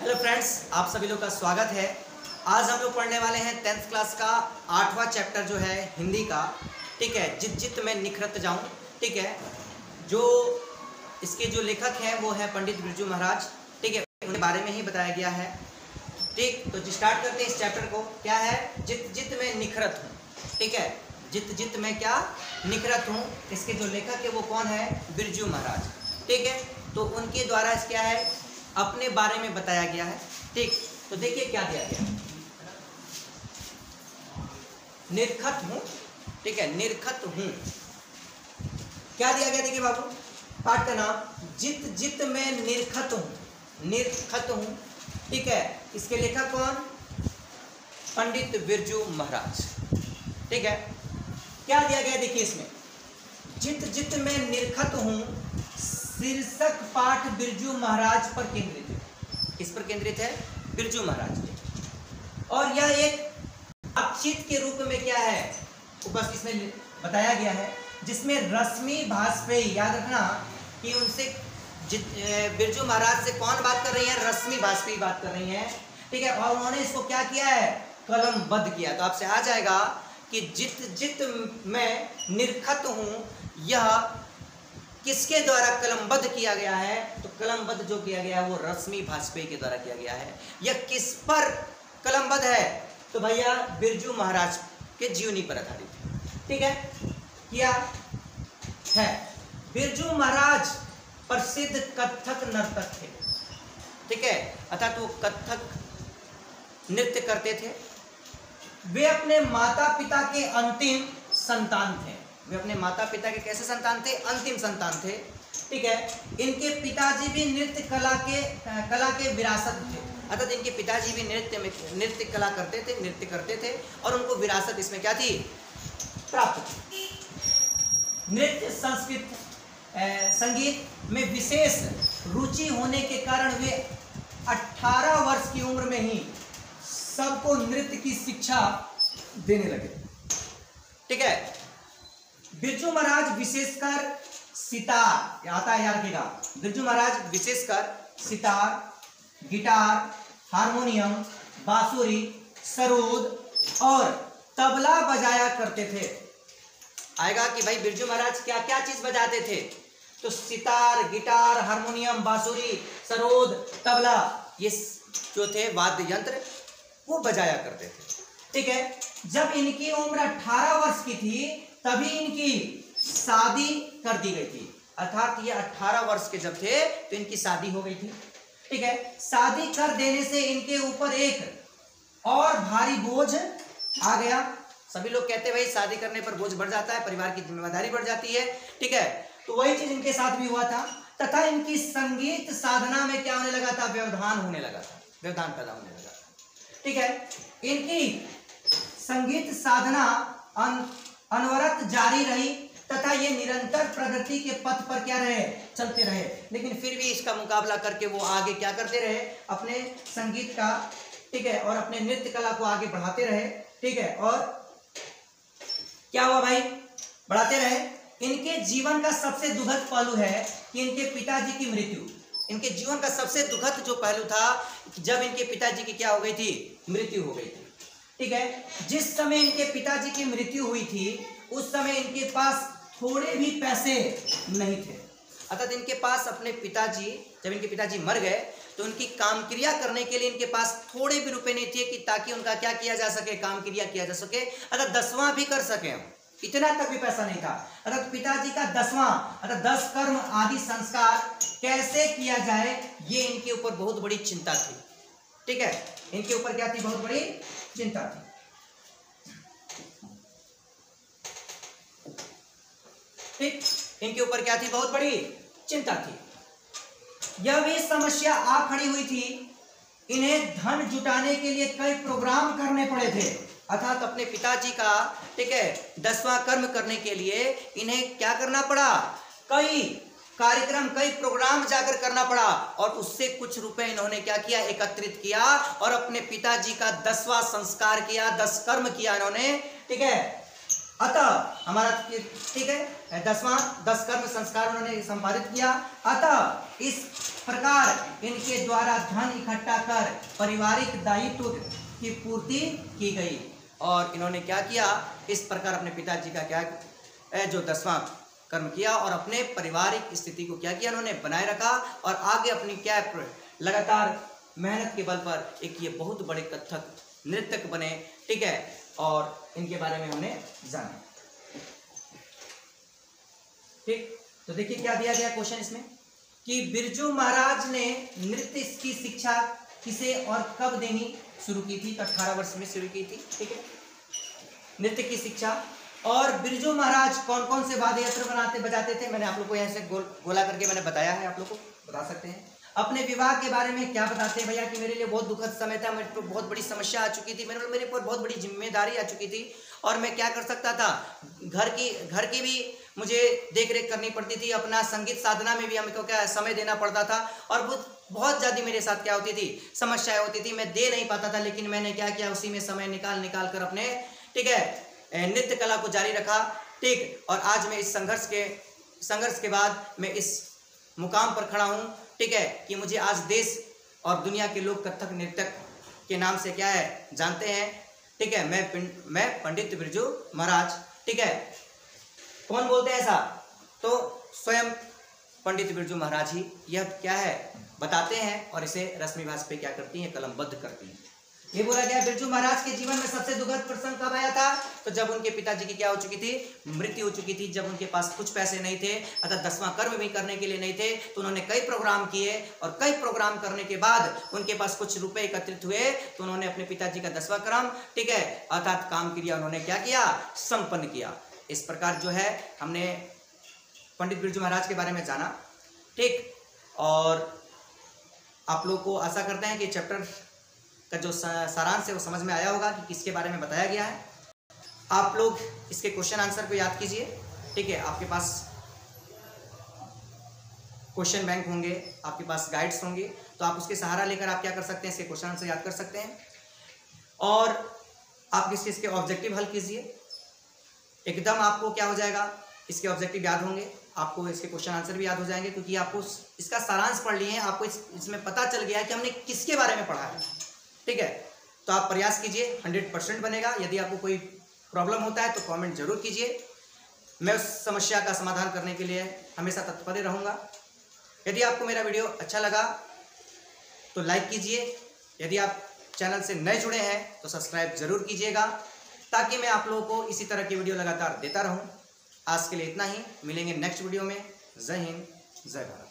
Hello friends, आप सभी लोग का स्वागत है। आज हम लोग पढ़ने वाले हैं 10th क्लास का 8वां चैप्टर जो है हिंदी का। ठीक है, जित जित मैं निखरत जाऊं। ठीक है, जो इसके जो लेखक हैं वो है पंडित बिरजू महाराज। ठीक है, उनके बारे में ही बताया गया है। ठीक, तो स्टार्ट करते हैं इस चैप्टर को। क्या है? जित जित मैं निखरत हूँ। ठीक है, जित जित मैं क्या निखरत हूँ। इसके जो लेखक है वो कौन है? बिरजू महाराज। ठीक है, तो उनके द्वारा क्या है अपने बारे में बताया गया है। ठीक, तो देखिए क्या दिया गया। निरखत हूं। ठीक है, निरखत हूं। क्या दिया गया? देखिए बाबू, पाठ का नाम जित जित मैं निरखत हूं। निरखत हूं। ठीक है, इसके लेखक कौन? पंडित बिरजू महाराज। ठीक है, क्या दिया गया देखिए इसमें, जित जित मैं निरखत हूं। शीर्षक पाठ बिरजू महाराज पर केंद्रित है। किस पर केंद्रित है? बिरजू महाराज। और यह एक बातचीत के रूप में क्या है उपस्थित इसमें बताया गया है, जिसमें रश्मि बाजपेयी, याद रखना कि उनसे बिरजू महाराज से कौन बात कर रही है? रश्मि बाजपेयी बात कर रही है। ठीक है, और उन्होंने इसको क्या किया है? कलमबद्ध किया। तो आपसे आ जाएगा कि जित जित मैं निरखत हूं, यह किसके द्वारा कलमबद्ध किया गया है? तो कलमबद्ध जो किया गया है वो रश्मि बाजपेयी के द्वारा किया गया है। यह किस पर कलमबद्ध है? तो भैया बिरजू महाराज के जीवनी पर आधारित है। ठीक है, क्या है? बिरजू महाराज प्रसिद्ध कथक नर्तक थे। ठीक है, अर्थात वो कथक नृत्य करते थे। वे अपने माता पिता के अंतिम संतान थे। वे अपने माता पिता के कैसे संतान थे? अंतिम संतान थे। ठीक है, इनके पिताजी भी कला के विरासत थे। अर्थात इनके पिताजी भी नृत्य कला नृत्य करते थे और उनको विरासत इसमें क्या थी? प्राप्त थी। नृत्य संगीत में विशेष रुचि होने के कारण वे 18 वर्ष की उम्र में ही सबको नृत्य की शिक्षा देने लगे। ठीक है, बिरजू महाराज विशेषकर सितार, आता है यार केगा, बिरजू महाराज विशेषकर सितार, गिटार, हारमोनियम, बांसुरी, सरोद और तबला बजाया करते थे। आएगा कि भाई बिरजू महाराज क्या क्या चीज बजाते थे? तो सितार, गिटार, हारमोनियम, बांसुरी, सरोद, तबला, ये जो थे वाद्य यंत्र वो बजाया करते थे। ठीक है, जब इनकी उम्र 18 वर्ष की थी तभी इनकी शादी कर दी गई थी। अर्थात ये 18 वर्ष के जब थे तो इनकी शादी हो गई थी। ठीक है, शादी कर देने से इनके ऊपर एक और भारी बोझ आ गया। सभी लोग कहते हैं भाई शादी करने पर बोझ बढ़ जाता है, परिवार की जिम्मेदारी बढ़ जाती है। ठीक है, तो वही चीज इनके साथ भी हुआ था तथा इनकी संगीत साधना में क्या होने लगा था? व्यवधान होने लगा था, व्यवधान पैदा होने लगा था। ठीक है, इनकी संगीत साधना अनवरत जारी रही तथा ये निरंतर प्रगति के पथ पर क्या रहे? चलते रहे। लेकिन फिर भी इसका मुकाबला करके वो आगे क्या करते रहे? अपने संगीत का, ठीक है, और अपने नृत्य कला को आगे बढ़ाते रहे। ठीक है, और क्या हुआ भाई? बढ़ाते रहे। इनके जीवन का सबसे दुखद पहलू है कि इनके पिताजी की मृत्यु। इनके जीवन का सबसे दुखद जो पहलू था जब इनके पिताजी की क्या हो गई थी? मृत्यु हो गई थी। ठीक है, जिस समय इनके पिताजी की मृत्यु हुई थी उस समय इनके पास थोड़े भी पैसे नहीं थे। अर्थात इनके पास अपने पिताजी, जब इनके पिताजी मर गए तो उनकी काम क्रिया करने के लिए इनके पास थोड़े भी रुपए नहीं थे कि ताकि उनका क्या किया जा सके? काम क्रिया किया जा सके, अर्थात 10वां भी कर सके। इतना तक भी पैसा नहीं था। अर्थात पिताजी का 10वां, अर्थात 10 कर्म आदि संस्कार कैसे किया जाए ये इनके ऊपर बहुत बड़ी चिंता थी। ठीक है, इनके ऊपर क्या थी? बहुत बड़ी चिंता थी। ठीक, इनके ऊपर क्या थी? बहुत बड़ी चिंता थी। यह भी समस्या आ खड़ी हुई थी, इन्हें धन जुटाने के लिए कई प्रोग्राम करने पड़े थे। अर्थात अपने पिताजी का, ठीक है, 10वां कर्म करने के लिए इन्हें क्या करना पड़ा? कई कार्यक्रम, कई प्रोग्राम जाकर करना पड़ा और उससे कुछ रुपए इन्होंने क्या किया? एकत्रित किया और अपने पिताजी का 10वां संस्कार किया, 10 कर्म किया इन्होंने। ठीक है, अतः हमारा ठीक है 10 कर्म संस्कार उन्होंने संपादित किया। अतः इस प्रकार इनके द्वारा धन इकट्ठा कर पारिवारिक दायित्व की पूर्ति की गई। और इन्होंने क्या किया, इस प्रकार अपने पिताजी का क्या जो 10वां कर्म किया और अपने पारिवारिक स्थिति को क्या किया, उन्होंने बनाए रखा और आगे अपनी क्या लगातार मेहनत के बल पर एक ये बहुत बड़े कथक नृत्यक बने। ठीक है, और इनके बारे में हमने जाना। ठीक, तो देखिए क्या दिया गया क्वेश्चन इसमें कि बिरजू महाराज ने नृत्य की शिक्षा किसे और कब देनी शुरू की थी, तो 18 वर्ष में शुरू की थी। ठीक है, नृत्य की शिक्षा। और बिरजू महाराज कौन कौन से वाद्य यंत्र बनाते बजाते थे, मैंने आप लोग को यहाँ से गोला करके मैंने बताया है, आप लोग को बता सकते हैं। अपने विवाह के बारे में क्या बताते हैं भैया कि मेरे लिए बहुत दुखद समय था, मेरे पर बहुत बड़ी समस्या आ चुकी थी, मेरे पर बहुत बड़ी जिम्मेदारी आ चुकी थी और मैं क्या कर सकता था, घर की भी मुझे देख रेख करनी पड़ती थी, अपना संगीत साधना में भी हमको क्या समय देना पड़ता था और बहुत ज़्यादा मेरे साथ क्या होती थी, समस्याएं होती थी, मैं दे नहीं पाता था। लेकिन मैंने क्या किया, उसी में समय निकाल कर अपने ठीक है नृत्य कला को जारी रखा। ठीक, और आज मैं इस संघर्ष के बाद मैं इस मुकाम पर खड़ा हूँ। ठीक है, कि मुझे आज देश और दुनिया के लोग कथक नृत्यक के नाम से क्या है जानते हैं। ठीक है, मैं पंडित बिरजू महाराज। ठीक है, कौन बोलते हैं ऐसा, तो स्वयं पंडित बिरजू महाराज ही यह क्या है बताते हैं और इसे रश्मि भाष पे क्या करती हैं, कलमबद्ध करती हैं। ये बोला गया बिरजू महाराज के जीवन में सबसे दुखद प्रसंग कब आया था, तो जब उनके पिताजी की क्या हो चुकी थी, मृत्यु हो चुकी थी, जब उनके पास कुछ पैसे नहीं थे, अर्थात 10वां कर्म भी करने के लिए नहीं थे, तो उन्होंने कई प्रोग्राम किए और कई प्रोग्राम करने के बाद उनके पास कुछ रुपए एकत्रित हुए, तो उन्होंने अपने पिताजी का 10वां कर्म ठीक है अर्थात काम क्रिया उन्होंने क्या किया, संपन्न किया। इस प्रकार जो है हमने पंडित बिरजू महाराज के बारे में जाना। ठीक, और आप लोग को आशा करते हैं कि चैप्टर का जो सारांश है वो समझ में आया होगा कि किसके बारे में बताया गया है। आप लोग इसके क्वेश्चन आंसर को याद कीजिए। ठीक है, आपके पास क्वेश्चन बैंक होंगे, आपके पास गाइड्स होंगे, तो आप उसके सहारा लेकर आप क्या कर सकते हैं, इसके क्वेश्चन आंसर याद कर सकते हैं। और आप इसके ऑब्जेक्टिव हल कीजिए, एकदम आपको क्या हो जाएगा, इसके ऑब्जेक्टिव याद होंगे, आपको इसके क्वेश्चन आंसर भी याद हो जाएंगे, क्योंकि आपको इसका सारांश पढ़ लिए हैं, आपको इसमें पता चल गया है कि हमने किसके बारे में पढ़ा है। ठीक है, तो आप प्रयास कीजिए, 100% बनेगा। यदि आपको कोई प्रॉब्लम होता है तो कमेंट जरूर कीजिए, मैं उस समस्या का समाधान करने के लिए हमेशा तत्पर रहूँगा। यदि आपको मेरा वीडियो अच्छा लगा तो लाइक कीजिए, यदि आप चैनल से नए जुड़े हैं तो सब्सक्राइब जरूर कीजिएगा, ताकि मैं आप लोगों को इसी तरह की वीडियो लगातार देता रहूं। आज के लिए इतना ही, मिलेंगे नेक्स्ट वीडियो में। जय हिंद, जय भारत।